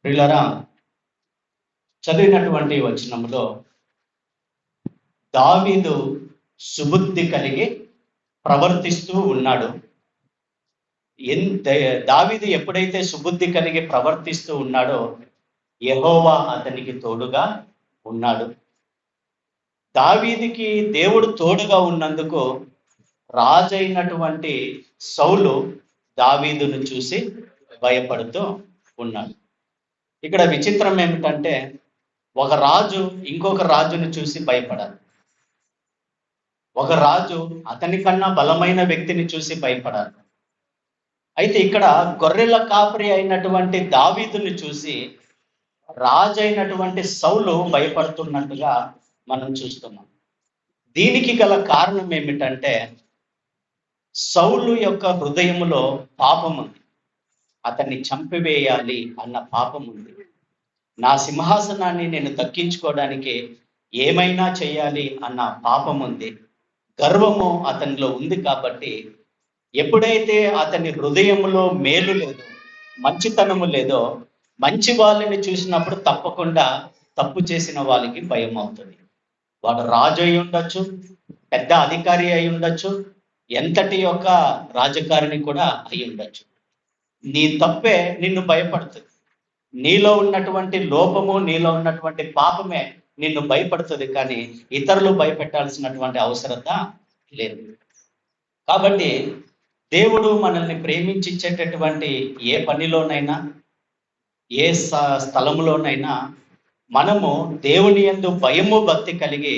ప్రియులారా, చదివినటువంటి వచనములో దావీదు సుబుద్ధి కలిగి ప్రవర్తిస్తూ ఉన్నాడు. దావీదు ఎప్పుడైతే సుబుద్ధి కలిగి ప్రవర్తిస్తూ ఉన్నాడో యెహోవా అతనికి తోడుగా ఉన్నాడు. దావీదుకి దేవుడు తోడుగా ఉన్నందుకు రాజైనటువంటి సౌలు దావీదును చూసి భయపడుతూ ఉన్నాడు. ఇక్కడ విచిత్రం ఏమిటంటే, ఒక రాజు ఇంకొక రాజును చూసి భయపడాలి. ఒక రాజు అతని కన్నా బలమైన వ్యక్తిని చూసి భయపడాలి. అయితే ఇక్కడ గొర్రెల కాపరి అయినటువంటి దావీదుని చూసి రాజు అయినటువంటి సౌలు భయపడుతున్నట్టుగా మనం చూస్తున్నాం. దీనికి గల కారణం ఏమిటంటే, సౌలు యొక్క హృదయములో పాపం ఉంది. అతన్ని చంపివేయాలి అన్న పాపం ఉంది. నా సింహాసనాన్ని నేను దక్కించుకోవడానికి ఏమైనా చేయాలి అన్న పాపం ఉంది. గర్వము అతనిలో ఉంది. కాబట్టి ఎప్పుడైతే అతని హృదయములో మేలు లేదో, మంచితనము లేదో, మంచి వాళ్ళని చూసినప్పుడు తప్పకుండా తప్పు చేసిన వాళ్ళకి భయం అవుతుంది. వాడు రాజు అయి ఉండొచ్చు, పెద్ద అధికారి అయి ఉండొచ్చు, ఎంతటి యొక్క రాజకారిని కూడా అయి ఉండొచ్చు. నీ తప్పే నిన్ను భయపడుతుంది. నీలో ఉన్నటువంటి లోపము, నీలో ఉన్నటువంటి పాపమే నిన్ను భయపడుతుంది. కానీ ఇతరులు భయపెట్టాల్సినటువంటి అవసరత లేదు. కాబట్టి దేవుడు మనల్ని ప్రేమించేటటువంటి ఏ పనిలోనైనా, ఏ స్థలములోనైనా మనము దేవుని యందు భయము భక్తి కలిగి,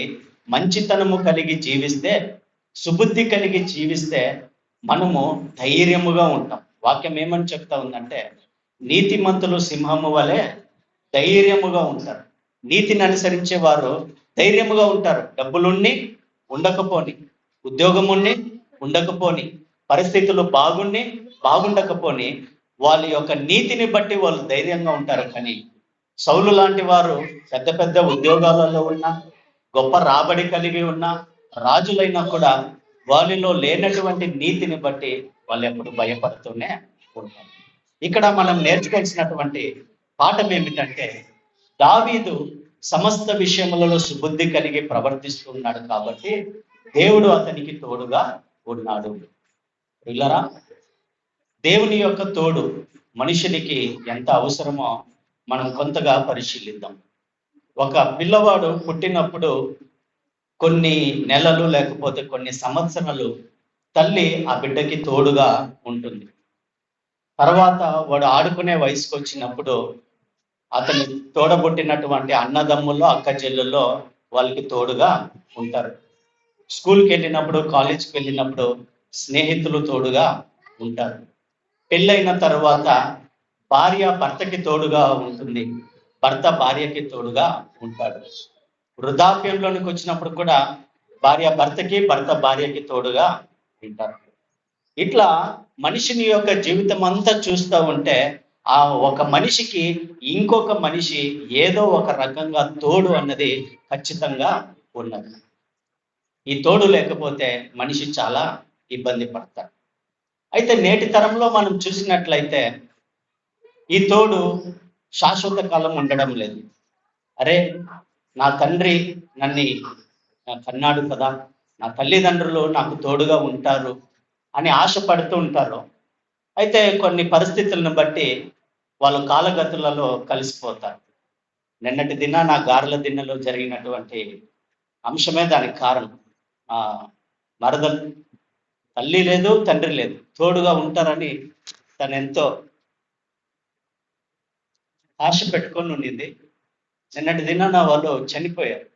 మంచితనము కలిగి జీవిస్తే, సుబుద్ధి కలిగి జీవిస్తే మనము ధైర్యముగా ఉంటాం. వాక్యం ఏమని చెప్తా ఉందంటే, నీతిమంతులు సింహము వలె ధైర్యముగా ఉంటారు. నీతిని అనుసరించే వారు ధైర్యముగా ఉంటారు. డబ్బులుండి ఉండకపోని, ఉద్యోగముండి ఉండకపోని, పరిస్థితులు బాగుండకపోని, వాళ్ళ యొక్క నీతిని బట్టి వాళ్ళు ధైర్యంగా ఉంటారు. కానీ సౌలు లాంటి వారు పెద్ద పెద్ద ఉద్యోగాలలో ఉన్న, గొప్ప రాబడి కలిగి ఉన్న రాజులైనా కూడా వాళ్ళలో లేనటువంటి నీతిని బట్టి వాళ్ళు ఎప్పుడు భయపడుతూనే ఉంటారు. ఇక్కడ మనం నేర్చుకోవాల్సినటువంటి పాఠం ఏమిటంటే, దావీదు సమస్త విషయములలో సుబుద్ధి కలిగి ప్రవర్తిస్తున్నాడు కాబట్టి దేవుడు అతనికి తోడుగా ఉన్నాడు. పిల్లరా, దేవుని యొక్క తోడు మనుషునికి ఎంత అవసరమో మనం కొంతగా పరిశీలిద్దాం. ఒక పిల్లవాడు పుట్టినప్పుడు కొన్ని నెలలు లేకపోతే కొన్ని సంవత్సరాలు తల్లి ఆ బిడ్డకి తోడుగా ఉంటుంది. తర్వాత వాడు ఆడుకునే వయసుకు వచ్చినప్పుడు అతను తోడబుట్టినటువంటి అన్నదమ్ముల్లో, అక్క చెల్లెల్లో వాళ్ళకి తోడుగా ఉంటారు. స్కూల్కి వెళ్ళినప్పుడు, కాలేజ్కి వెళ్ళినప్పుడు స్నేహితులు తోడుగా ఉంటారు. పెళ్ళైన తర్వాత భార్య భర్తకి తోడుగా ఉంటుంది, భర్త భార్యకి తోడుగా ఉంటాడు. వృద్ధాప్యంలోనికి వచ్చినప్పుడు కూడా భార్య భర్తకి, భర్త భార్యకి తోడుగా ఉంటారు. ఇట్లా మనిషిని యొక్క జీవితం అంతా చూస్తూ ఉంటే ఆ ఒక మనిషికి ఇంకొక మనిషి ఏదో ఒక రకంగా తోడు అన్నది ఖచ్చితంగా ఉన్నది. ఈ తోడు లేకపోతే మనిషి చాలా ఇబ్బంది పడతాడు. అయితే నేటి తరంలో మనం చూసినట్లయితే ఈ తోడు శాశ్వత కాలం ఉండడం లేదు. అరే, నా తండ్రి నన్ను కన్నాడు కదా, నా తల్లిదండ్రులు నాకు తోడుగా ఉంటారు అని ఆశపడుతూ ఉంటారు. అయితే కొన్ని పరిస్థితులను బట్టి వాళ్ళు కాలగతులలో కలిసిపోతారు. నిన్నటి దిన నా గారెల దిన్నలో జరిగినటువంటి అంశమే దానికి కారణం. మరదలు తల్లి లేదు, తండ్రి లేదు, తోడుగా ఉంటారని తను ఎంతో ఆశ పెట్టుకొని ఉండింది. నిన్నటి దినాన వాళ్ళు చనిపోయారు.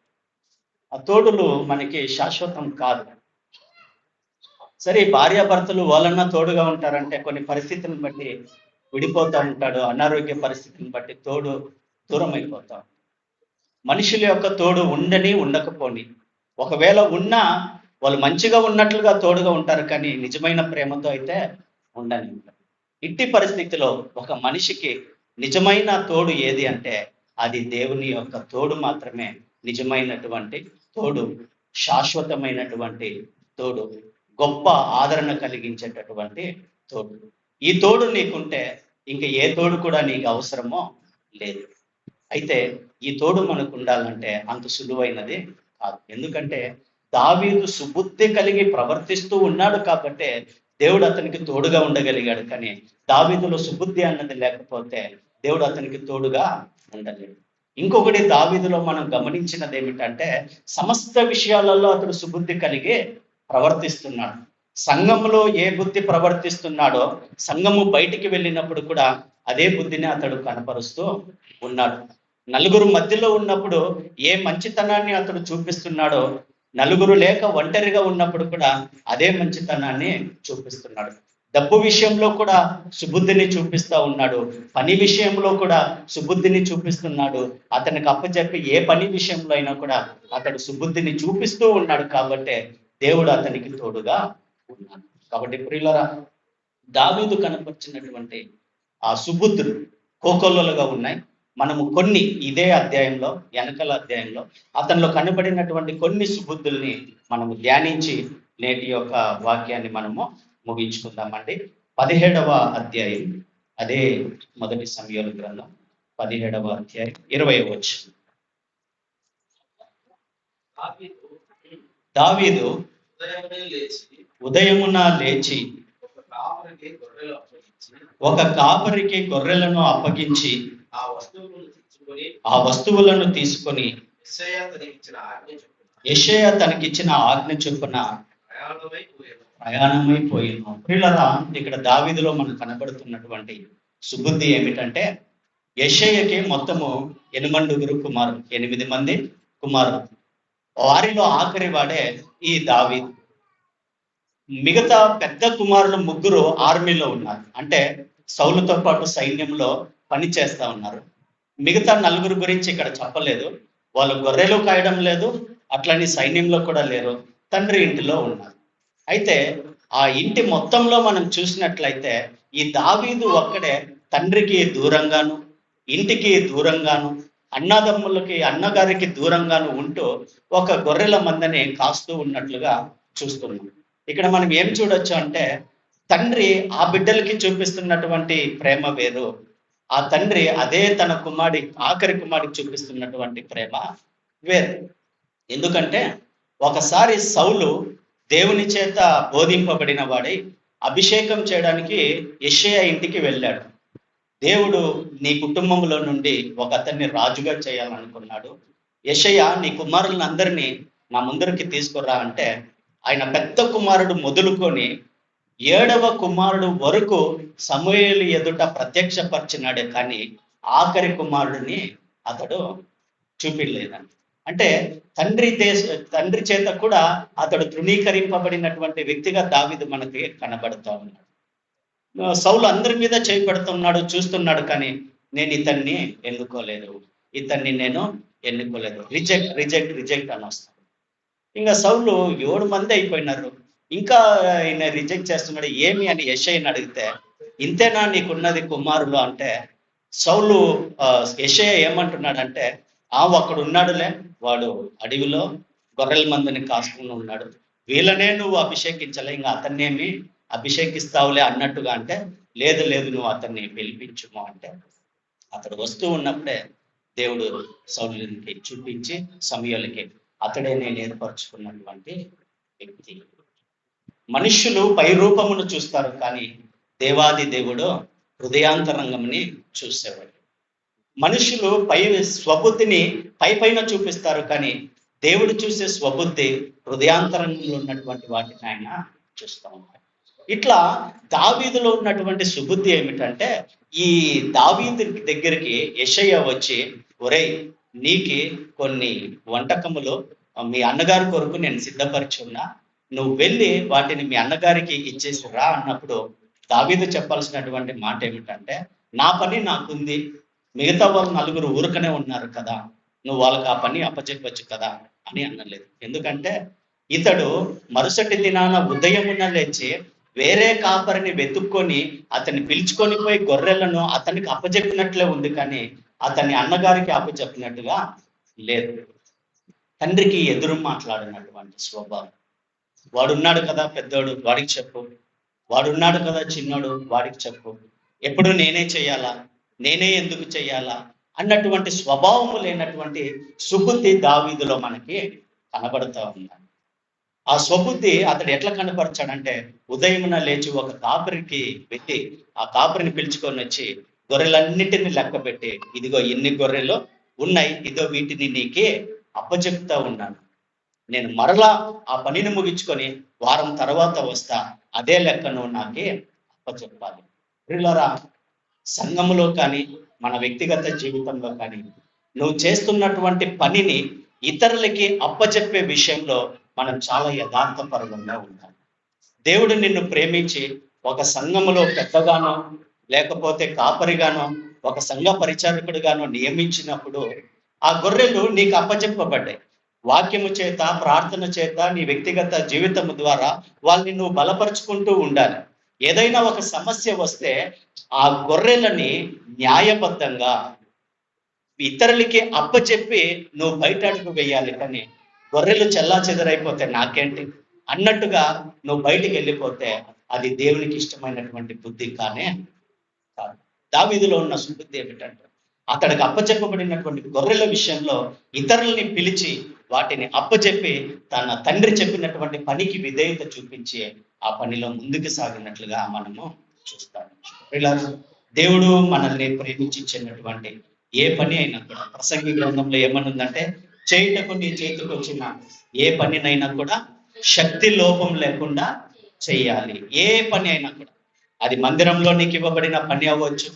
ఆ తోడులు మనకి శాశ్వతం కాదు. సరే, భార్యాభర్తలు వాళ్ళన్నా తోడుగా ఉంటారంటే కొన్ని పరిస్థితులను బట్టి విడిపోతూ ఉంటాడు. అనారోగ్య పరిస్థితులను బట్టి తోడు దూరం అయిపోతాం. మనుషుల యొక్క తోడు ఉండని ఉండకపోని, ఒకవేళ ఉన్నా వాళ్ళు మంచిగా ఉన్నట్లుగా తోడుగా ఉంటారు, కానీ నిజమైన ప్రేమతో అయితే ఉండని. ఇట్టి పరిస్థితిలో ఒక మనిషికి నిజమైన తోడు ఏది అంటే అది దేవుని యొక్క తోడు మాత్రమే నిజమైనటువంటి తోడు, శాశ్వతమైనటువంటి తోడు, గొప్ప ఆదరణ కలిగించేటటువంటి తోడు. ఈ తోడు నీకుంటే ఇంక ఏ తోడు కూడా నీకు అవసరమో లేదు. అయితే ఈ తోడు మనకు ఉండాలంటే అంత సులువైనది కాదు. ఎందుకంటే దావీదు సుబుద్ధి కలిగి ప్రవర్తిస్తూ ఉన్నాడు కాబట్టే దేవుడు అతనికి తోడుగా ఉండగలిగాడు. కానీ దావీదులో సుబుద్ధి అన్నది లేకపోతే దేవుడు అతనికి తోడుగా ఉండలేడు. ఇంకొకటి దావీదులో మనం గమనించినది ఏమిటంటే సమస్త విషయాలలో అతడు సుబుద్ధి కలిగి ప్రవర్తిస్తున్నాడు. సంఘములో ఏ బుద్ధి ప్రవర్తిస్తున్నాడో సంఘము బయటికి వెళ్ళినప్పుడు కూడా అదే బుద్ధిని అతడు కనపరుస్తూ ఉన్నాడు. నలుగురు మధ్యలో ఉన్నప్పుడు ఏ మంచితనాన్ని అతడు చూపిస్తున్నాడో నలుగురు లేక ఒంటరిగా ఉన్నప్పుడు కూడా అదే మంచితనాన్ని చూపిస్తున్నాడు. డబ్బు విషయంలో కూడా సుబుద్ధిని చూపిస్తా ఉన్నాడు. పని విషయంలో కూడా సుబుద్ధిని చూపిస్తున్నాడు. అతనికి అప్పచెప్పి ఏ పని విషయంలో అయినా కూడా అతడు సుబుద్ధిని చూపిస్తూ ఉన్నాడు. కాబట్టి దేవుడు అతనికి తోడుగా ఉన్నాడు. కాబట్టి ప్రియులరా, దావీదు కనపరిచినటువంటి ఆ సుబుద్ధులు కోకొల్లలుగా ఉన్నాయి. మనము కొన్ని ఇదే అధ్యాయంలో వెనకల అధ్యాయంలో అతనిలో కనబడినటువంటి కొన్ని సుబుద్ధుల్ని మనము ధ్యానించి నేటి యొక్క వాక్యాన్ని మనము ముగించుకుందామండి. 17వ అధ్యాయం, అదే మొదటి సమూయేలు గ్రంథం 17వ అధ్యాయం 20వ వచనం. దావీదు ఉదయమున లేచి ఒక కాపరికి గొర్రెలను అప్పగించి ఆ వస్తువులను తీసుకొని యెషయా తనకిచ్చిన ఆజ్ఞ చొప్పున ప్రయాణమైపోయాను. ప్రియులరా, ఇక్కడ దావీదులో మనకు కనబడుతున్నటువంటి సుబుద్ధి ఏమిటంటే యెషయాకి మొత్తము 8 మంది కుమారులు. వారిలో ఆఖరి వాడే ఈ దావీదు. మిగతా పెద్ద కుమారులు 3 ఆర్మీలో ఉన్నారు. అంటే సౌలుతో పాటు సైన్యంలో పని చేస్తా ఉన్నారు. మిగతా 4 గురించి ఇక్కడ చెప్పలేదు. వాళ్ళు గొర్రెలు కాయడం లేదు, అట్లని సైన్యంలో కూడా లేరు, తండ్రి ఇంటిలో ఉన్నారు. అయితే ఆ ఇంటి మొత్తంలో మనం చూసినట్లయితే ఈ దావీదు ఒక్కడే తండ్రికి దూరంగాను, ఇంటికి దూరంగాను, అన్నగారికి దూరంగాను ఉంటూ ఒక గొర్రెల మందని కాస్తూ ఉన్నట్లుగా చూస్తున్నాం. ఇక్కడ మనం ఏం చూడొచ్చు అంటే తండ్రి ఆ బిడ్డలకి చూపిస్తున్నటువంటి ప్రేమ వేరు, ఆ తండ్రి అదే తన ఆఖరి కుమారుడికి చూపిస్తున్నటువంటి ప్రేమ వేరు. ఎందుకంటే ఒకసారి సౌలు దేవుని చేత బోధింపబడిన వాడై అభిషేకం చేయడానికి యెషయా ఇంటికి వెళ్ళాడు. దేవుడు నీ కుటుంబంలో నుండి ఒక అతన్ని రాజుగా చేయాలనుకున్నాడు. యెషయా, నీ కుమారులను అందరినీ నా ముందరికి తీసుకురా అంటే ఆయన పెద్ద కుమారుడు మొదలుకొని 7వ కుమారుడు వరకు సమూయేలు ఎదుట ప్రత్యక్షపరిచినాడే కానీ ఆఖరి కుమారుడిని అతడు చూపిలేదండి. అంటే తండ్రి చేత కూడా అతడు తృణీకరింపబడినటువంటి వ్యక్తిగా దావీదు మనకి కనబడుతూ ఉన్నాడు. సౌలు అందరి మీద చేయి పెడుతున్నాడు, చూస్తున్నాడు, కానీ నేను ఇతన్ని ఎన్నుకోలేదు, రిజెక్ట్ అని వస్తాడు. ఇంకా సౌలు 7 మంది అయిపోయినారు, ఇంకా ఈయన రిజెక్ట్ చేస్తున్నాడు ఏమి అని యెషయాని అడిగితే, ఇంతేనా నీకున్నది కుమారులు అంటే సౌలు యెషయా ఏమంటున్నాడంటే, అక్కడ ఉన్నాడులే, వాడు అడవిలో గొర్రెల మందని కాసుకుని ఉన్నాడు, వీళ్ళనే నువ్వు అభిషేకించలే, ఇంకా అతన్నేమి అభిషేకిస్తావులే అన్నట్టుగా అంటే, లేదు నువ్వు అతన్ని పిలిపించుము అంటే అతడు వస్తూ ఉన్నప్పుడే దేవుడు సౌలుకి చూపించి సమూయేలుకి అతడే నేను ఏర్పరచుకున్నటువంటి వ్యక్తి. మనుష్యులు పై రూపమును చూస్తారు, కానీ దేవాది దేవుడు హృదయాంతరంగంని చూసేవాడు. మనుషులు స్వబుద్ధిని పైన చూపిస్తారు, కానీ దేవుడు చూసే స్వబుద్ధి హృదయాంతరంగంలో ఉన్నటువంటి వాటిని ఆయన చూస్తూ ఉంటాడు. ఇట్లా దావీదులో ఉన్నటువంటి సుబుద్ధి ఏమిటంటే, ఈ దావీదు దగ్గరికి యెషయా వచ్చి, ఒరేయ్, నీకి కొన్ని వంటకములు మీ అన్నగారి కొరకు నేను సిద్ధపరిచి ఉన్నా, నువ్వు వెళ్ళి వాటిని మీ అన్నగారికి ఇచ్చేసి రా అన్నప్పుడు దావీదు చెప్పాల్సినటువంటి మాట ఏమిటంటే, నా పని నాకుంది, మిగతా వాళ్ళు 4 ఊరుకనే ఉన్నారు కదా, నువ్వు వాళ్ళకి ఆ పని అప్పచెప్పచ్చు కదా అని అనలేదు. ఎందుకంటే ఇతడు మరుసటి దినాన ఉదయమున లేచి వేరే కాపరిని వెతుక్కొని అతన్ని పిలుచుకొని పోయి గొర్రెలను అతనికి అప్పచెప్పినట్లే ఉంది, కానీ అతని అన్నగారికి అప్పచెప్పినట్టుగా లేదు. తండ్రికి ఎదురు మాట్లాడినటువంటి స్వభావం. వాడున్నాడు కదా పెద్దోడు, వాడికి చెప్పు, వాడున్నాడు కదా చిన్నోడు, వాడికి చెప్పు, ఎప్పుడు నేనే చెయ్యాలా, నేనే ఎందుకు చెయ్యాలా, అన్నటువంటి స్వభావము లేనటువంటి సుబుద్ధి దావీదులో మనకి కనబడుతూ ఉంది. ఆ స్వబుద్ధి అతడు ఎట్లా కనపరచాడంటే, ఉదయమున లేచి ఒక కాపరికి పెట్టి ఆ కాపరిని పిలుచుకొని వచ్చి గొర్రెలన్నిటిని లెక్క పెట్టి, ఇదిగో ఇన్ని గొర్రెలు ఉన్నాయి, ఇదో వీటిని నీకే అప్పచెప్తా ఉన్నాను, నేను మరలా ఆ పనిని ముగించుకొని వారం తర్వాత వస్తా, అదే లెక్కను నాకే అప్పచెప్పాలి. ప్రియులారా, సంఘములో కానీ మన వ్యక్తిగత జీవితంలో కానీ నువ్వు చేస్తున్నటువంటి పనిని ఇతరులకి అప్పచెప్పే విషయంలో మనం చాలా యథార్థపరంగా ఉండాలి. దేవుడు నిన్ను ప్రేమించి ఒక సంఘములో పెద్దగానో లేకపోతే కాపరిగానో ఒక సంఘ పరిచారకుడిగానో నియమించినప్పుడు ఆ గొర్రెలు నీకు అప్పచెప్పబడ్డాయి. వాక్యము చేత, ప్రార్థన చేత, నీ వ్యక్తిగత జీవితము ద్వారా వాళ్ళని నువ్వు బలపరుచుకుంటూ ఉండాలి. ఏదైనా ఒక సమస్య వస్తే ఆ గొర్రెలని న్యాయబద్ధంగా ఇతరులకి అప్పచెప్పి నువ్వు బయట అడుగు వేయాలి. కానీ గొర్రెలు చెల్లా చెదరైపోతే నాకేంటి అన్నట్టుగా నువ్వు బయటికి వెళ్ళిపోతే అది దేవునికి ఇష్టమైనటువంటి బుద్ధి కానే కాదు. దావీదులో ఉన్న సుబుద్ధి ఏమిటంటే, అతడికి అప్పచెప్పబడినటువంటి గొర్రెల విషయంలో ఇతరుల్ని పిలిచి వాటిని అప్పచెప్పి తన తండ్రి చెప్పినటువంటి పనికి విధేయత చూపించి ఆ పనిలో ముందుకు సాగినట్లుగా మనము చూస్తాము. ఇలా దేవుడు మనల్ని ప్రేమించినటువంటి ఏ పని అయినా కూడా, ప్రసంగి గ్రంథంలో ఏమనుందంటే, చేయుటకు నీ చేతికి వచ్చిన ఏ పనినైనా కూడా శక్తి లోపం లేకుండా చెయ్యాలి. ఏ పని అయినా కూడా, అది మందిరంలో నీకు ఇవ్వబడిన పని అవ్వచ్చు,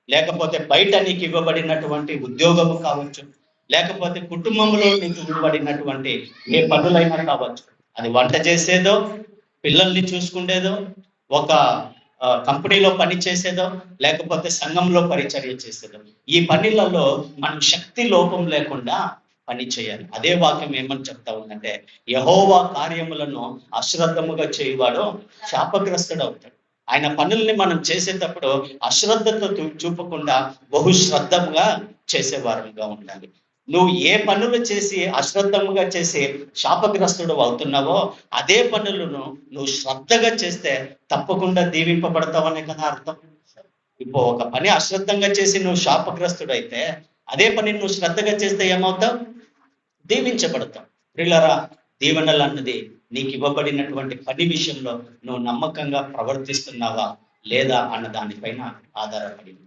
లేకపోతే బయట నీకు ఇవ్వబడినటువంటి ఉద్యోగము కావచ్చు, లేకపోతే కుటుంబంలో నీకు ఇవ్వబడినటువంటి ఏ పనులైనా కావచ్చు. అది వంట చేసేదో, పిల్లల్ని చూసుకునేదో, ఒక కంపెనీలో పని చేసేదో, లేకపోతే సంఘంలో పరిచర్య చేసేదో, ఈ పనులలో మనం శక్తి లోపం లేకుండా పని చేయాలి. అదే వాక్యం ఏమని చెప్తా ఉందంటే, యెహోవా కార్యములను అశ్రద్ధముగా చేయవాడు శాపగ్రస్తుడు అవుతాడు. ఆయన పనుల్ని మనం చేసేటప్పుడు అశ్రద్ధతో చూపకుండా బహుశ్రద్ధముగా చేసేవారుగా ఉండాలి. నువ్వు ఏ పనులు చేసి అశ్రద్ధముగా చేసి శాపగ్రస్తుడు అవుతున్నావో అదే పనులను నువ్వు శ్రద్ధగా చేస్తే తప్పకుండా దీవింపబడతావనే కదా అర్థం. ఇప్పుడు ఒక పని అశ్రద్ధంగా చేసి నువ్వు శాపగ్రస్తుడైతే అదే పని నువ్వు శ్రద్ధగా చేస్తే ఏమవుతావు? దీవించబడతావు. ప్రియులారా, దీవెనలు అన్నది నీకు ఇవ్వబడినటువంటి పని విషయంలో నువ్వు నమ్మకంగా ప్రవర్తిస్తున్నావా లేదా అన్న దానిపైన ఆధారపడింది.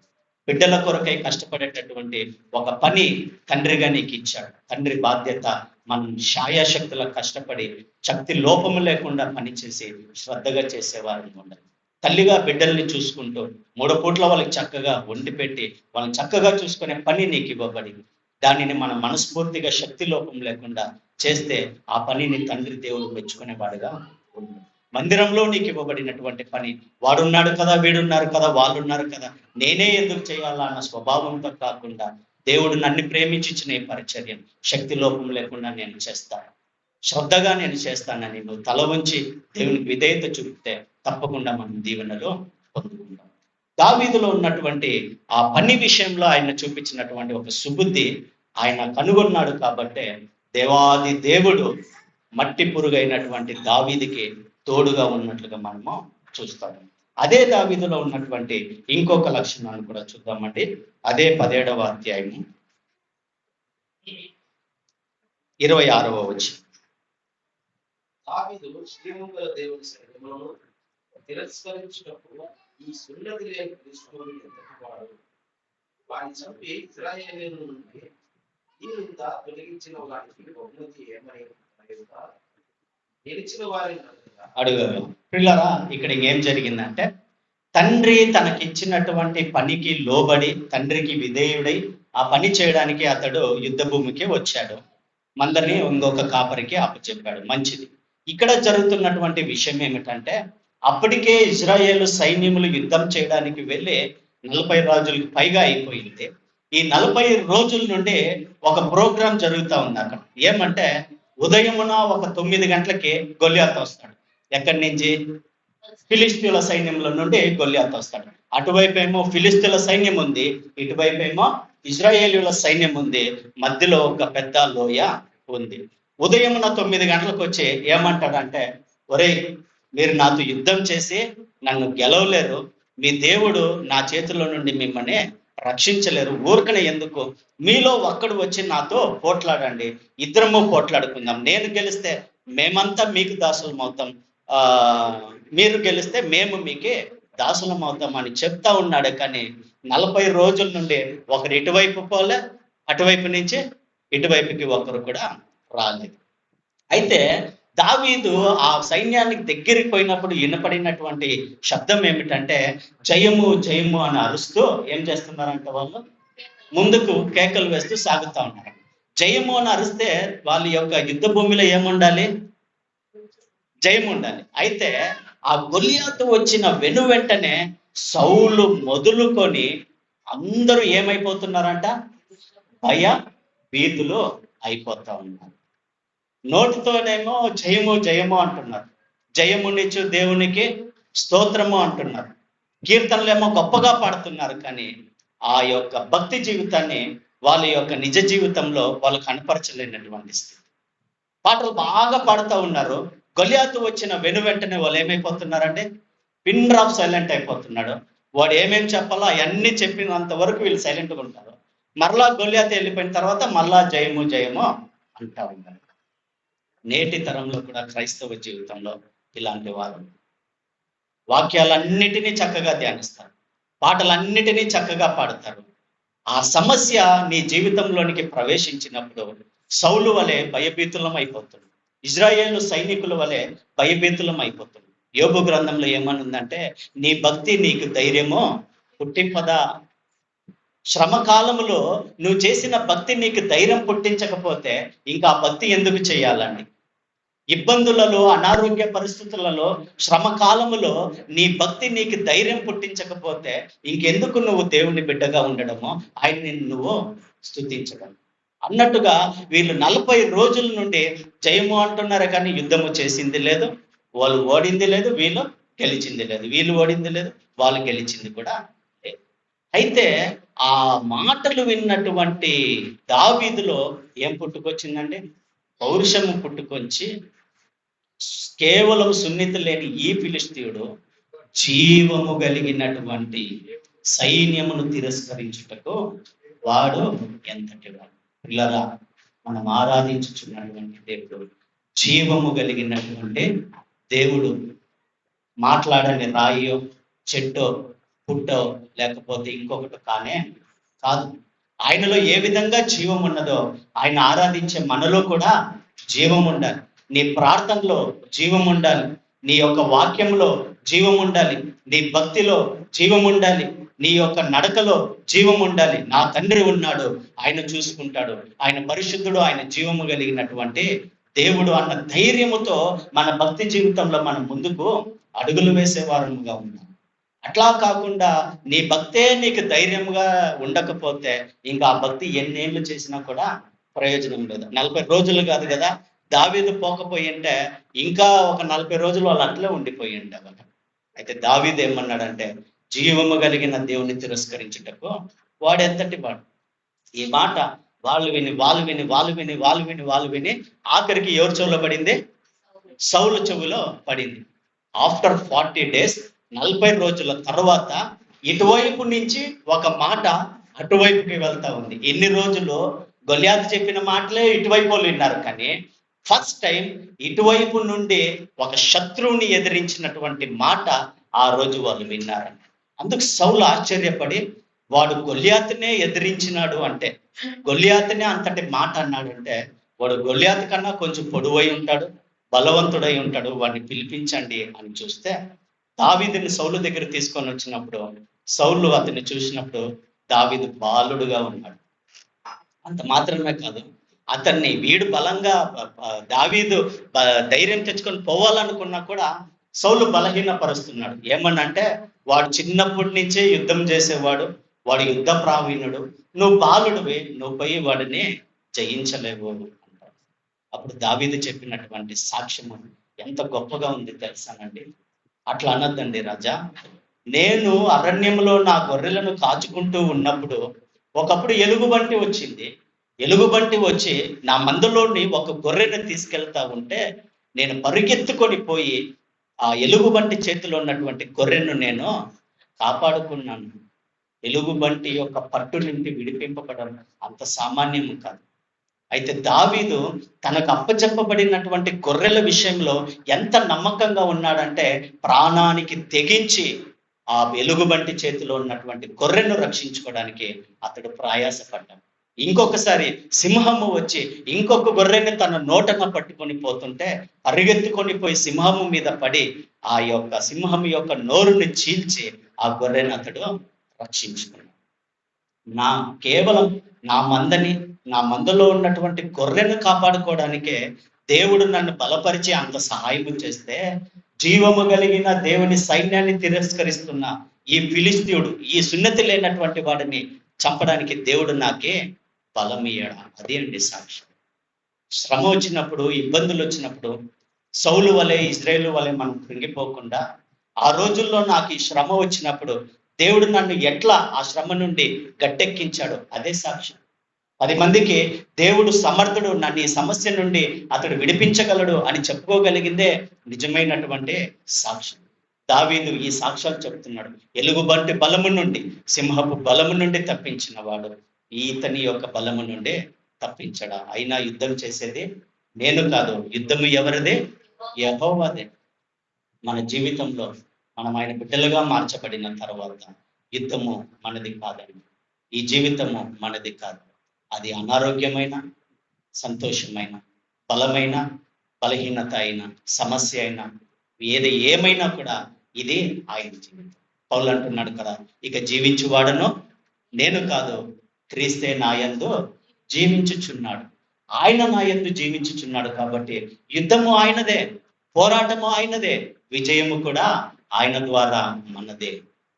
బిడ్డల కొరకై కష్టపడేటటువంటి ఒక పని తండ్రిగా నీకు ఇచ్చాడు. తండ్రి బాధ్యత మనం శాయాశక్తుల కష్టపడి శక్తి లోపము లేకుండా పనిచేసి శ్రద్ధగా చేసేవారిని ఉండాలి. తల్లిగా బిడ్డల్ని చూసుకుంటూ 3 పూట్ల వాళ్ళకి చక్కగా వండి పెట్టి వాళ్ళని చక్కగా చూసుకునే పని నీకు ఇవ్వబడింది. దానిని మనం మనస్ఫూర్తిగా శక్తి లోపం లేకుండా చేస్తే ఆ పనిని తండ్రి దేవుడు మెచ్చుకునేవాడుగా ఉంది. మందిరంలో నీకు ఇవ్వబడినటువంటి పని, వాడున్నాడు కదా, వీడున్నారు కదా, వాళ్ళు ఉన్నారు కదా, నేనే ఎందుకు చేయాలా అన్న స్వభావంతో కాకుండా, దేవుడు నన్ను ప్రేమించిన ఈ పరిచర్యను శక్తి లోపం లేకుండా నేను చేస్తాను, శ్రద్ధగా నేను చేస్తానని నువ్వు తల వంచి దేవునికి విధేయత చూపితే తప్పకుండా మనం దీవెనలో పొందుకుంటాం. దావీదులో ఉన్నటువంటి ఆ పని విషయంలో ఆయన చూపించినటువంటి ఒక సుబుద్ధి ఆయన కనుగొన్నాడు. కాబట్టే దేవాది దేవుడు మట్టి పురుగైనటువంటి దావీదుకి తోడుగా ఉన్నట్లుగా మనము చూస్తాము. అదే దావీదులో ఉన్నటువంటి ఇంకొక లక్షణాన్ని కూడా చూద్దామండి. అదే 17వ అధ్యాయము 26వ వచనం. దావీదు శ్రీమంగళ దేవుని సన్నిధిలో తిరస్కరించినప్పుడు ఈ సున్నతి లేని క్రీస్తువుని ఎత్తకువాడు వారిని చంపి ఇశ్రాయేలీయుల నుండి ఈ మీద తొలగించిన వారికి బహుమతి ఏమైనా గెలిచిన వారిని అడుగుతారు. పిల్లరా, ఇక్కడ ఏం జరిగిందంటే, తండ్రి తనకిచ్చినటువంటి పనికి లోబడి తండ్రికి విధేయుడై ఆ పని చేయడానికి అతడు యుద్ధ భూమికి వచ్చాడు. మందరిని ఇంకొక కాపరికి అప్పచెప్పాడు. మంచిది. ఇక్కడ జరుగుతున్నటువంటి విషయం ఏమిటంటే, అప్పటికే ఇజ్రాయేలు సైన్యములు యుద్ధం చేయడానికి వెళ్ళి 40 రోజులకు పైగా అయిపోయింది. ఈ 40 రోజుల నుండి ఒక ప్రోగ్రాం జరుగుతూ ఉంది అక్కడ. ఏమంటే, ఉదయమున ఒక 9 గంటలకి గొల్యాతు వస్తాడు. ఎక్కడి నుంచి? ఫిలిస్తీన్ల సైన్యంలో నుండి గొల్యాతు వస్తాడు. అటువైపు ఏమో ఫిలిస్తీన్ల సైన్యం ఉంది, ఇటువైపు ఏమో ఇజ్రాయేలీయుల సైన్యం ఉంది, మధ్యలో ఒక పెద్ద లోయ ఉంది. ఉదయమున 9 గంటలకు వచ్చి ఏమంటాడంటే, ఒరేయ్, మీరు నాతో యుద్ధం చేసి నన్ను గెలవలేరు, మీ దేవుడు నా చేతిలో నుండి మిమ్మల్ని రక్షించలేరు. ఊరకనే ఎందుకు? మీలో ఒక్కడు వచ్చి నాతో పోట్లాడండి, ఇద్దరము పోట్లాడుకుందాం. నేను గెలిస్తే మేమంతా మీకు దాసులం అవుతాం, ఆ మీరు గెలిస్తే మేము మీకే దాసులం అవుతాం అని చెప్తా ఉన్నాడు. కానీ 40 రోజుల నుండి ఒకరు ఇటువైపు పోలే, అటువైపు నుంచి ఇటువైపుకి ఒకరు కూడా రాలేదు. అయితే దావీదు ఆ సైన్యానికి దగ్గరికి పోయినప్పుడు వినపడినటువంటి శబ్దం ఏమిటంటే, జయము జయము అని అరుస్తూ ఏం చేస్తున్నారంటే వాళ్ళు ముందుకు కేకలు వేస్తూ సాగుతా ఉన్నారు. జయము అని అరిస్తే వాళ్ళ యొక్క యుద్ధ భూమిలో ఏముండాలి? జయం ఉండాలి. అయితే ఆ గొలియాతు వచ్చిన వెంటనే సౌలు మొదలుకొని అందరూ ఏమైపోతున్నారంట? భయ భీతులు అయిపోతా ఉన్నారు. నోటితోనేమో జయము జయము అంటున్నారు, జయమునిచ్చు దేవునికి స్తోత్రము అంటున్నారు, కీర్తనలేమో గొప్పగా పాడుతున్నారు. కానీ ఆ యొక్క భక్తి జీవితాన్ని వాళ్ళ యొక్క నిజ జీవితంలో వాళ్ళు కనపరచలేనటువంటి స్థితి. పాటలు బాగా పాడుతూ ఉన్నారు. గొలియాతు వచ్చిన వెంటనే వాళ్ళు ఏమైపోతున్నారంటే పిన్ డ్రాప్ సైలెంట్ అయిపోతున్నాడు. వాడు ఏమేమి చెప్పాలో అవన్నీ చెప్పినంత వరకు వీళ్ళు సైలెంట్గా ఉంటారు. మరలా గొలియాతు వెళ్ళిపోయిన తర్వాత మరలా జయము జయము అంటా ఉన్నారు. నేటి తరంలో కూడా క్రైస్తవ జీవితంలో ఇలాంటి వారు వాక్యాలన్నిటినీ చక్కగా ధ్యానిస్తారు, పాటలన్నిటినీ చక్కగా పాడతారు. ఆ సమస్య నీ జీవితంలోనికి ప్రవేశించినప్పుడు సౌలు వలె భయభీతులం అయిపోతుంది, ఇజ్రాయేలు సైనికుల వలె భయభీతులం అయిపోతుంది. యోబు గ్రంథంలో ఏమనుందంటే, నీ భక్తి నీకు ధైర్యమో పుట్టింపదా. శ్రమ కాలములో నువ్వు చేసిన భక్తి నీకు ధైర్యం పుట్టించకపోతే ఇంకా ఆ భక్తి ఎందుకు చేయాలండి? ఇబ్బందులలో, అనారోగ్య పరిస్థితులలో, శ్రమ కాలములో నీ భక్తి నీకు ధైర్యం పుట్టించకపోతే ఇంకెందుకు నువ్వు దేవుని బిడ్డగా ఉండడమో, ఆయన్ని నువ్వు స్తుతించడం అన్నట్టుగా వీళ్ళు 40 రోజుల నుండి జయము అంటున్నారు, కానీ యుద్ధము చేసింది లేదు, వాళ్ళు ఓడింది లేదు, వీళ్ళు గెలిచింది లేదు, వీళ్ళు ఓడింది లేదు, వాళ్ళు గెలిచింది కూడా లేదు. అయితే ఆ మాటలు విన్నటువంటి దావీదులో ఏం పుట్టుకొచ్చిందండి? పౌరుషము పుట్టుకొచ్చి, కేవలం సున్నిత లేని ఈ ఫిలిష్తీయుడు జీవము కలిగినటువంటి సైన్యమును తిరస్కరించుటకు వాడు ఎంతటి వాడు. పిల్లరా, మనం ఆరాధించుచున్నటువంటి దేవుడు జీవము కలిగినటువంటి దేవుడు. మాట్లాడని రాయో, చెట్టో, పుట్టో, లేకపోతే ఇంకొకటి కానే కాదు. ఆయనలో ఏ విధంగా జీవం ఉన్నదో ఆయన ఆరాధించే మనలో కూడా జీవం ఉండాలి. నీ ప్రార్థనలో జీవం ఉండాలి, నీ యొక్క వాక్యంలో జీవం ఉండాలి, నీ భక్తిలో జీవం ఉండాలి, నీ యొక్క నడకలో జీవం ఉండాలి. నా తండ్రి ఉన్నాడు, ఆయన చూసుకుంటాడు, ఆయన పరిశుద్ధుడు, ఆయన జీవము కలిగినటువంటి దేవుడు అన్న ధైర్యముతో మన భక్తి జీవితంలో మనం ముందుకు అడుగులు వేసేవారముగా ఉన్నాం. అట్లా కాకుండా నీ భక్తే నీకు ధైర్యంగా ఉండకపోతే ఇంకా ఆ భక్తి ఎన్నేళ్ళు చేసినా కూడా ప్రయోజనం లేదు. 40 రోజులు కాదు కదా, దావీదు పోకపోయి ఉంటే ఇంకా ఒక 40 రోజులు వాళ్ళు అట్లే ఉండిపోయి ఉండేవాళ్ళు. అయితే దావీదు ఏమన్నాడంటే, జీవము కలిగిన దేవుని తిరస్కరించుటకు వాడు ఎంతటి వాడు. ఈ మాట వాళ్ళు విని వాళ్ళు విని వాళ్ళు విని వాళ్ళు విని వాళ్ళు విని ఆఖరికి ఎవరి చెవులో పడింది? సౌలు చెవులో పడింది. ఆఫ్టర్ 40 days, 40 రోజుల తర్వాత ఇటువైపు నుంచి ఒక మాట అటువైపుకి వెళ్తా ఉంది. ఎన్ని రోజులు గొలియాతు చెప్పిన మాటలే ఇటువైపు వాళ్ళు విన్నారు, కానీ ఫస్ట్ టైం ఇటువైపు నుండి ఒక శత్రువుని ఎదిరించినటువంటి మాట ఆ రోజు వాళ్ళు విన్నారండి. అందుకు సౌలు ఆశ్చర్యపడి, వాడు గొలియాతునే ఎదిరించినాడు అంటే, గొలియాతునే అంతటి మాట అన్నాడు అంటే, వాడు గొలియాతు కన్నా కొంచెం పొడవై ఉంటాడు, బలవంతుడై ఉంటాడు, వాడిని పిలిపించండి అని చూస్తే, దావీదుని సౌలు దగ్గర తీసుకొని వచ్చినప్పుడు సౌలు అతన్ని చూసినప్పుడు దావీదు బాలుడుగా ఉన్నాడు. అంత మాత్రమే కాదు, అతన్ని వీడు బలంగా దావీదు ధైర్యం తెచ్చుకొని పోవాలనుకున్నా కూడా సౌలు బలహీనపరుస్తున్నాడు. ఏమనంటే, వాడు చిన్నప్పటి నుంచే యుద్ధం చేసేవాడు, వాడు యుద్ధ ప్రావీణుడు, నువ్వు బాలుడివి, నువ్వు పోయి వాడిని జయించలేవు అంటాడు. అప్పుడు దావీదు చెప్పినటువంటి సాక్ష్యము ఎంత గొప్పగా ఉంది తెలుసానండి. అట్లా అనొద్దండి రాజా, నేను అరణ్యంలో నా గొర్రెలను కాచుకుంటూ ఉన్నప్పుడు ఒకప్పుడు ఎలుగుబంటి వచ్చింది. ఎలుగుబంటి వచ్చి నా మందలోని ఒక గొర్రెను తీసుకెళ్తా ఉంటే నేను పరిగెత్తుకొని పోయి ఆ ఎలుగుబంటి చేతిలో ఉన్నటువంటి గొర్రెను నేను కాపాడుకున్నాను. ఎలుగుబంటి యొక్క పట్టు నుండి విడిపింపబడడం అంత సామాన్యం కాదు. అయితే దావీదు తనకు అప్పచెప్పబడినటువంటి గొర్రెల విషయంలో ఎంత నమ్మకంగా ఉన్నాడంటే ప్రాణానికి తెగించి ఆ వెలుగుబంటి చేతిలో ఉన్నటువంటి గొర్రెను రక్షించుకోవడానికి అతడు ప్రయాసపడ్డాడు. ఇంకొకసారి సింహము వచ్చి ఇంకొక గొర్రెని తన నోటన పట్టుకొని పోతుంటే పరిగెత్తుకొని పోయి సింహము మీద పడి ఆ యొక్క సింహం యొక్క నోరుని చీల్చి ఆ గొర్రెను అతడు రక్షించుకున్నాడు. కేవలం నా మందలో ఉన్నటువంటి గొర్రెను కాపాడుకోవడానికే దేవుడు నన్ను బలపరిచి అంత సహాయం చేస్తే, జీవము కలిగిన దేవుని సైన్యాన్ని తిరస్కరిస్తున్న ఈ ఫిలిస్తీయుడు, ఈ సున్నతి లేనటువంటి వాడిని చంపడానికి దేవుడు నాకే బలం ఇయ్యడా. అదే అండి సాక్ష్యం. శ్రమ వచ్చినప్పుడు, ఇబ్బందులు వచ్చినప్పుడు సౌలు వలె, ఇజ్రాయేలు వలె మనం కృంగిపోకుండా, ఆ రోజుల్లో నాకు ఈ శ్రమ వచ్చినప్పుడు దేవుడు నన్ను ఎట్లా ఆ శ్రమ నుండి గట్టెక్కించాడు, అదే సాక్ష్యం. 10 మందికి దేవుడు సమర్థుడు, నన్ను ఈ సమస్య నుండి అతడు విడిపించగలడు అని చెప్పుకోగలిగిందే నిజమైనటువంటి సాక్ష్యం. దావీదు ఈ సాక్ష్యాలు చెప్తున్నాడు. ఎలుగుబంటి బలము నుండి, సింహపు బలము నుండి తప్పించిన వాడు ఇతని యొక్క బలము నుండి తప్పించడా. అయినా యుద్ధం చేసేది నేను కాదు, యుద్ధము ఎవరిదే? యెహోవాదే. మన జీవితంలో మనం ఆయన బిడ్డలుగా మార్చబడిన తర్వాత యుద్ధము మనది కాదండి. ఈ జీవితము మనది కాదు. అది అనారోగ్యమైన, సంతోషమైన, బలమైన, బలహీనత అయిన, సమస్య అయినా, ఏమైనా కూడా ఇది ఆయన జీవితం. పౌలు అంటున్నాడు కదా, ఇక జీవించువాడను నేను కాదు, క్రీస్తే నాయందు జీవించుచున్నాడు. ఆయన నాయందు జీవించుచున్నాడు కాబట్టి యుద్ధము ఆయనదే, పోరాటము ఆయనదే, విజయము కూడా ఆయన ద్వారా మనదే.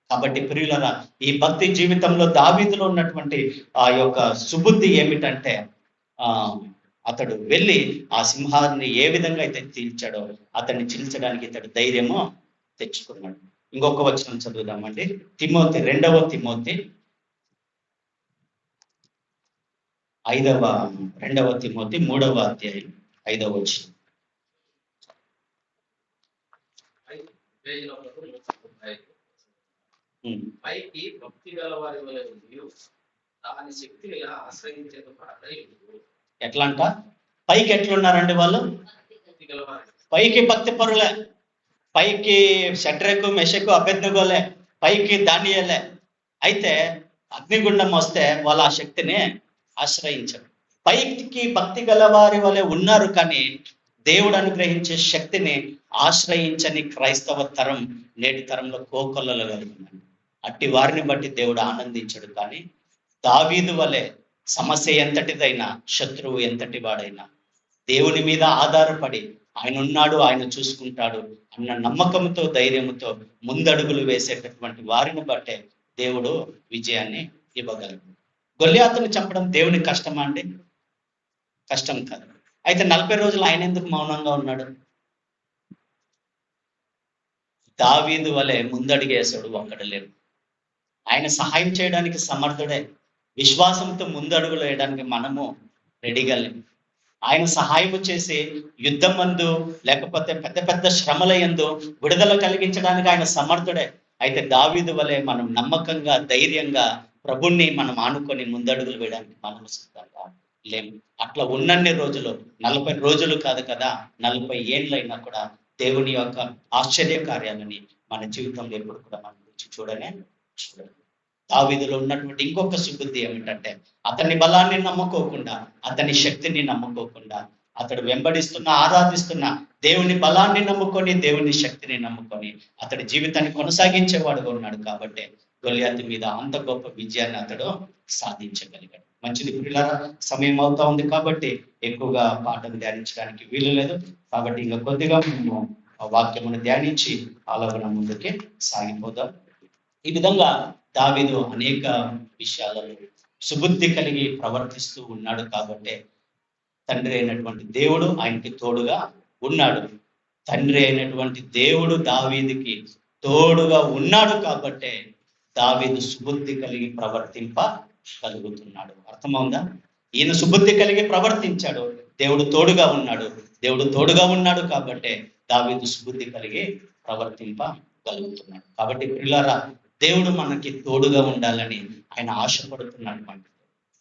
కాబట్టి ప్రియులరా, ఈ భక్తి జీవితంలో దావీదులో ఉన్నటువంటి ఆ యొక్క సుబుద్ధి ఏమిటంటే, అతడు వెళ్ళి ఆ సింహాన్ని ఏ విధంగా అయితే చీల్చాడో అతన్ని చీల్చడానికి ఇతడు ధైర్యము తెచ్చుకున్నాడు. ఇంకొక వచనం చదువుదామండి. తిమోతి 2వ తిమోతి 2వ తిమోతి 3వ అధ్యాయం 5వ వచనం. పైకి భక్తి గల వారి వలె ఉంది, దాని శక్తిని ఆశ్రయించేది. ఎట్లా అంట? పైకి ఎట్లున్నారండి వాళ్ళు? పైకి భక్తి పరులే, పైకి షడ్రకు, మెషకు, అబేద్నెగోలే, పైకి దానియేలే. అయితే అగ్నిగుండం వస్తే వాళ్ళు ఆ శక్తిని ఆశ్రయించారు. పైకి భక్తి గల వారి వలె ఉన్నారు, కానీ దేవుడు అనుగ్రహించే శక్తిని ఆశ్రయించని క్రైస్తవ తరం నేటి తరంలో కోకొల్లలు కలిగిందండి. అట్టి వారిని బట్టి దేవుడు ఆనందించడు. కానీ దావీదు వలె సమస్య ఎంతటిదైనా, శత్రువు ఎంతటి వాడైనా దేవుని మీద ఆధారపడి ఆయన ఉన్నాడు, ఆయన చూసుకుంటాడు అన్న నమ్మకంతో, ధైర్యంతో ముందడుగులు వేసేటటువంటి వారిని బట్టే దేవుడు విజయాన్ని ఇవ్వగలడు. గొల్లియాతును చంపడం దేవునికి కష్టమా అండి? కష్టం కాదు. అయితే 40 రోజులు ఆయన ఎందుకు మౌనంగా ఉన్నాడు? దావీదు వలె ముందడుగేశాడు, ఒక్కడు లేడు. ఆయన సహాయం చేయడానికి సమర్థుడే. విశ్వాసంతో ముందడుగులు వేయడానికి మనము రెడీగా లేము. ఆయన సహాయం చేసి యుద్ధం మందు, లేకపోతే పెద్ద పెద్ద శ్రమల యందు విడుదల కలిగించడానికి ఆయన సమర్థుడే. అయితే దావీదు వలె మనం నమ్మకంగా, ధైర్యంగా ప్రభుణ్ణి మనం ఆనుకొని ముందడుగులు వేయడానికి మనం సిద్ధంగా లేము. అట్లా ఉన్నన్ని రోజులు, 40 రోజులు కాదు కదా, 40 ఏళ్ళైనా కూడా దేవుని యొక్క ఆశ్చర్య కార్యాలని మన జీవితంలో ఎప్పుడు కూడా మనం గురించి చూడాలి. దావీదులో ఉన్నటువంటి ఇంకొక సుబుద్ధి ఏమిటంటే, అతని బలాన్ని నమ్ముకోకుండా, అతని శక్తిని నమ్ముకోకుండా, అతడు వెంబడిస్తున్న, ఆరాధిస్తున్న దేవుని బలాన్ని నమ్ముకొని, దేవుని శక్తిని నమ్ముకొని అతడి జీవితాన్ని కొనసాగించేవాడుగా ఉన్నాడు. కాబట్టి గొల్లియాతు మీద అంత గొప్ప విజయాన్ని అతడు సాధించగలిగాడు. మంచిది ప్రియులారా, సమయం అవుతా ఉంది కాబట్టి ఎక్కువగా పాఠం ధ్యానించడానికి వీలు లేదు. కాబట్టి ఇంకా కొద్దిగా మేము వాక్యమును ధ్యానించి అలాగ ముందుకే సాగిపోదాం. ఈ విధంగా దావీదు అనేక విషయాలలో సుబుద్ధి కలిగి ప్రవర్తిస్తూ ఉన్నాడు. కాబట్టి తండ్రి అయినటువంటి దేవుడు ఆయనకి తోడుగా ఉన్నాడు. తండ్రి అయినటువంటి దేవుడు దావీదుకి తోడుగా ఉన్నాడు కాబట్టే దావీదు సుబుద్ధి కలిగి ప్రవర్తింపగలుగుతున్నాడు. అర్థమవుందా? ఈయన సుబుద్ధి కలిగి ప్రవర్తించాడు, దేవుడు తోడుగా ఉన్నాడు. దేవుడు తోడుగా ఉన్నాడు కాబట్టే దావీదు సుబుద్ధి కలిగి ప్రవర్తింపగలుగుతున్నాడు. కాబట్టి ప్రియులారా, దేవుడు మనకి తోడుగా ఉండాలని ఆయన ఆశపడుతున్నటువంటి,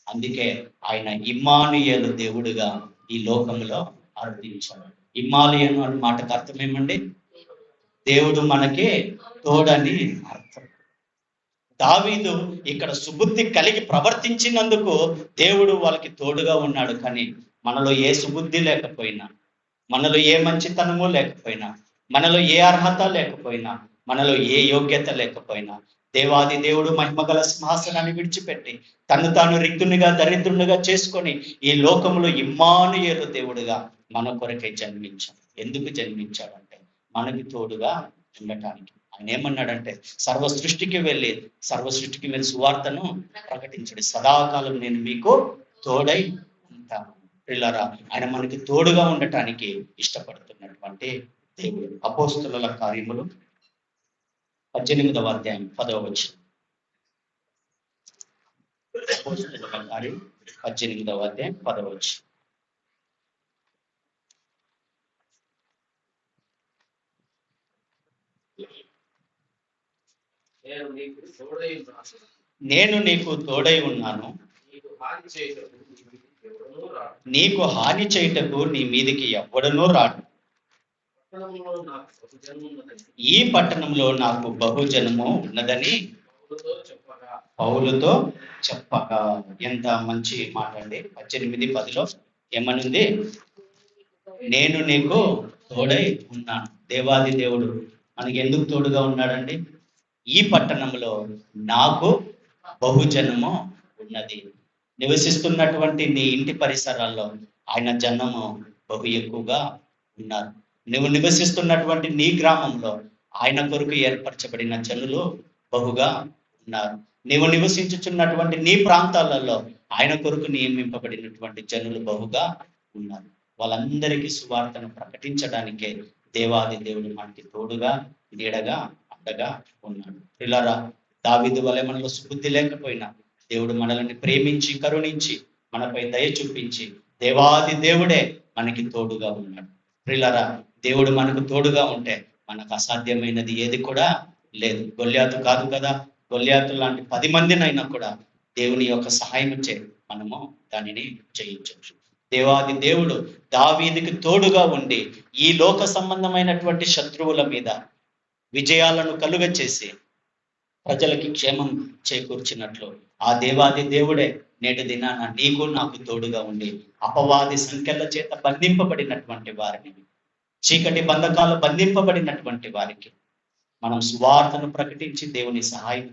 అందుకే ఆయన ఇమ్మానుయేలు దేవుడుగా ఈ లోకంలో అర్థించాడు. ఇమ్మానుయేలు అనే మాటకు అర్థం ఏమండి? దేవుడు మనకి తోడని అర్థం. దావీదు ఇక్కడ సుబుద్ధి కలిగి ప్రవర్తించినందుకు దేవుడు వాళ్ళకి తోడుగా ఉన్నాడు. కానీ మనలో ఏ సుబుద్ధి లేకపోయినా, మనలో ఏ మంచితనము లేకపోయినా, మనలో ఏ అర్హత లేకపోయినా, మనలో ఏ యోగ్యత లేకపోయినా, దేవాది దేవుడు మహిమగల సింహాసనాన్ని విడిచిపెట్టి తను తాను రిక్తునిగా దరిద్రునిగా చేసుకొని ఈ లోకంలో ఇమ్మానుయేలు దేవుడుగా మన కొరకే జన్మించాడు. ఎందుకు జన్మించాడంటే మనకి తోడుగా ఉండటానికి. ఆయన ఏమన్నాడంటే సర్వ సృష్టికి వెళ్ళి సర్వ సృష్టికి మీరు సువార్తను ప్రకటించండి, సదాకాలం నేను మీకు తోడై ఉంటాను. పిల్లరా, ఆయన మనకి తోడుగా ఉండటానికి ఇష్టపడుతున్నటువంటి దేవుడు. అపోస్తుల కార్యములు 18వ అధ్యాయం 10వ వచనం. అపోస్తుల కార్యం 18వ అధ్యాయం 10వ వచనం. నేను నీకు తోడై ఉన్నాను, నీకు హాని చేయుటకు నీ మీదికి ఎవ్వడనూ రాడు. ఈ పట్టణంలో నాకు బహుజనము ఉన్నదని పౌలుతో చెప్పగా. ఎంత మంచి మాట అండి. 18:10లో ఏమనుంది? నేను నీకు తోడై ఉన్నాను. దేవాది దేవుడు మనకి ఎందుకు తోడుగా ఉన్నాడండి? ఈ పట్టణంలో నాకు బహుజనము ఉన్నది. నివసిస్తున్నటువంటి నీ ఇంటి పరిసరాల్లో ఆయన జనము బహు ఎక్కువగా ఉన్నారు. నువ్వు నివసిస్తున్నటువంటి నీ గ్రామంలో ఆయన కొరకు ఏర్పరచబడిన జనులు బహుగా ఉన్నారు. నీవు నివసించుచున్నటువంటి నీ ప్రాంతాలలో ఆయన కొరకు నియమింపబడినటువంటి జనులు బహుగా ఉన్నారు. వాళ్ళందరికీ సువార్తను ప్రకటించడానికే దేవాది దేవుడు మనకి తోడుగా నీడగా అండగా ఉన్నాడు. పిల్లరా, దావీదు వలె మనలో సుబుద్ధి లేకపోయినా దేవుడు మనల్ని ప్రేమించి కరుణించి మనపై దయ చూపించి దేవాది దేవుడే మనకి తోడుగా ఉన్నాడు. పిల్లరా, దేవుడు మనకు తోడుగా ఉంటే మనకు అసాధ్యమైనది ఏది కూడా లేదు. గొల్యాతు కాదు కదా, గొల్యాతు లాంటి 10 మందినైనా కూడా దేవుని యొక్క సహాయం చే మనము దానిని జయించవచ్చు. దేవాది దేవుడు దావీదుకి తోడుగా ఉండి ఈ లోక సంబంధమైనటువంటి శత్రువుల మీద విజయాలను కలుగ చేసి ప్రజలకి క్షేమం చేకూర్చినట్లు ఆ దేవాది దేవుడే నేటి దినాన నీకు నాకు తోడుగా ఉండి అపవాది సంఖ్యల చేత బంధింపబడినటువంటి వారిని, చీకటి బంధకాలు బంధింపబడినటువంటి వారికి మనం సువార్తను ప్రకటించి దేవుని సహాయం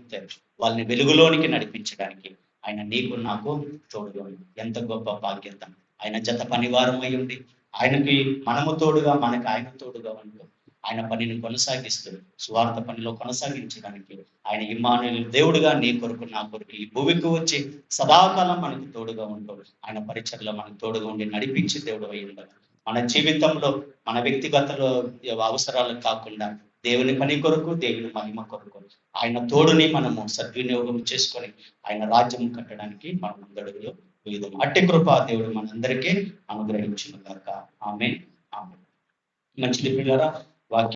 వాళ్ళని వెలుగులోనికి నడిపించడానికి ఆయన నీకు నాకు తోడుగా ఉంది. ఎంత గొప్ప బాధ్యత! ఆయన జత పనివారమై ఉండి ఆయనకి మనము తోడుగా, మనకి ఆయన తోడుగా ఉంటూ ఆయన పనిని కొనసాగిస్తూ సువార్త పనిలో కొనసాగించడానికి ఆయన ఇమ్మానుయేలు దేవుడుగా నీ కొరకు నా కొరకు ఈ భూమికి వచ్చి సదాకాలం మనకు తోడుగా ఉంటూ ఆయన పరిచర్లో మనకు తోడుగా ఉండి నడిపించి దేవుడు అయ్యింది. మన జీవితంలో మన వ్యక్తిగత అవసరాలకు కాకుండా దేవుని పని కొరకు, దేవుని మహిమ కొరకు ఆయన తోడుని మనము సద్వినియోగం చేసుకొని ఆయన రాజ్యం కట్టడానికి మనం ముందడుగులు వేద్దాం. అట్టి కృప దేవుడు మనందరికీ అనుగ్రహించును గాక. ఆమేన్. ఆమేన్. మంచిది పిల్లరా, వాక్యం